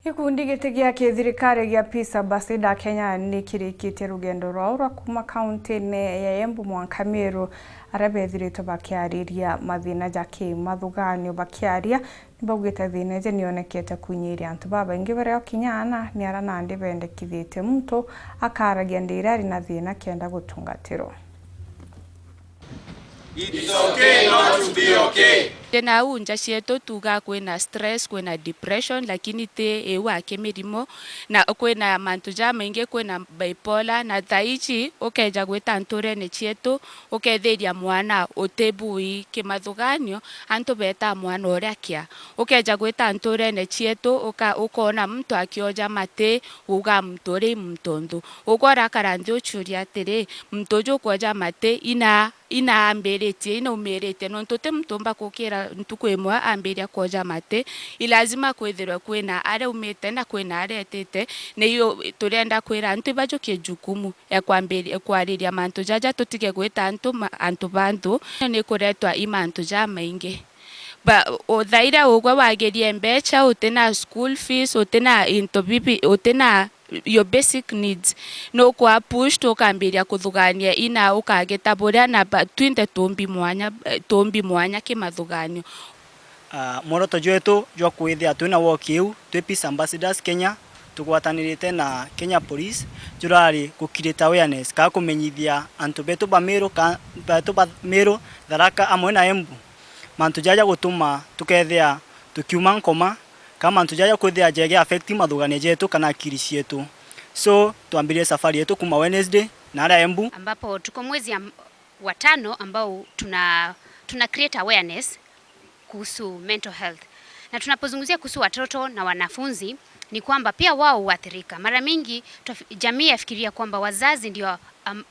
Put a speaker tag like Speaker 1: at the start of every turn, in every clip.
Speaker 1: Gikundi giti gia thirikari gia Peace Ambassadors Kenya ni kirikitie rugendo rwao rwa kuma kaunti-ini ya Embu mwanka Meru aria bethiritwo bakiariria mathina ja kimathuganio bakiaria nibaugite thina je nionekete kunyiria antu babaingi baria kinyana ni ara nandi bendekithitie muntu akaragia ndirari na thina kenda gutungatirwo.
Speaker 2: It's okay not to be okay.
Speaker 3: Tena unja cietu tuga kwina stress, kwina depression, lakini te ewa kemirimo na kwina mantu ja maingi, kwina bipolar na thaici ukeja gwita nturene cietu uketheria mwana utebui kimathuganio antu beta mwana uria kia ukeja gwita nturene cietu ukona mtu akioja mate uga mturi mtondu ukora karanthi uchuria atiri mtu jo koja mate ina ambirite ina umirite no ntote mtomba kukira ntuku imwe ambiria koja mate ilazima kwithirwa kwina are umite na kwina are etete ne iyo turenda kwira antu bajokie jukumu ya kwambiria kwariria mantu jaja tutige gwita antu bantu ni kuretwa imantu ja maingi ba othaira ugwa wagerie mbecha utena school fees utena into bibi utena your basic needs no kwa push to kambiria kuthugania ina ukageta buria na twinde tombi mwanya kimathuganio.
Speaker 4: Moroto jwetu jwa kwithia twina wokiu twi Peace Ambassadors Kenya tugwatanirite na Kenya Police jurari gukirita awareness ka kumenyithia antu betu ba Meru Tharaka amwe na Embu mantu jaja gutuma tukethia tukiuma nkoma kama mantu jaja kwithia jege affect mathugania jetu kana akiri cietu. So tuambirie safari yetu kuma Wednesday na ara Embu
Speaker 5: ambapo tuko mwezi wa 5 ambao tuna create awareness kuhusu mental health. Na tunapozungumzia kuhusu watoto na wanafunzi ni kwamba pia wao huathirika. Mara mingi jamii yafikiria kwamba wazazi ndio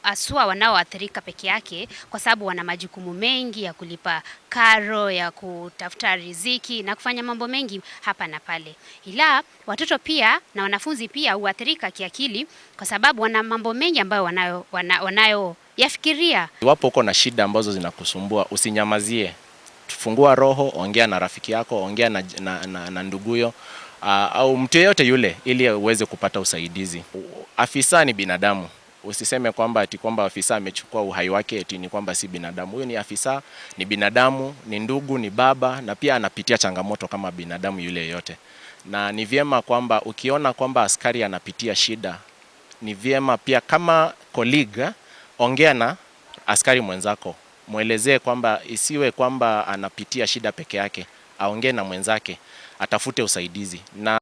Speaker 5: aswa wanaoathirika peke yake kwa sababu wana majukumu mengi ya kulipa karo, ya kutafuta riziki na kufanya mambo mengi hapa na pale. Ila watoto pia na wanafunzi pia huathirika kiakili kwa sababu wana mambo mengi ambayo wanayo yafikiria.
Speaker 6: Iwapo uko na shida ambazo zinakusumbua usinyamazie. Fungua roho, ongea na rafiki yako, ongea na nduguyo au mtu yeyote yule ili uweze kupata usaidizi. Afisa ni binadamu. Usiseme kwamba ati kwamba afisa amechukua uhai wake eti ni kwamba si binadamu. Huyu ni afisa, ni binadamu, ni ndugu, ni baba na pia anapitia changamoto kama binadamu yule yote. Na ni vyema kwamba ukiona kwamba askari anapitia shida, ni vyema pia kama colleague ongea na askari mwenzako. Muelezee kwamba isiwe kwamba anapitia shida peke yake, aongee na mwenzake, atafute usaidizi. Na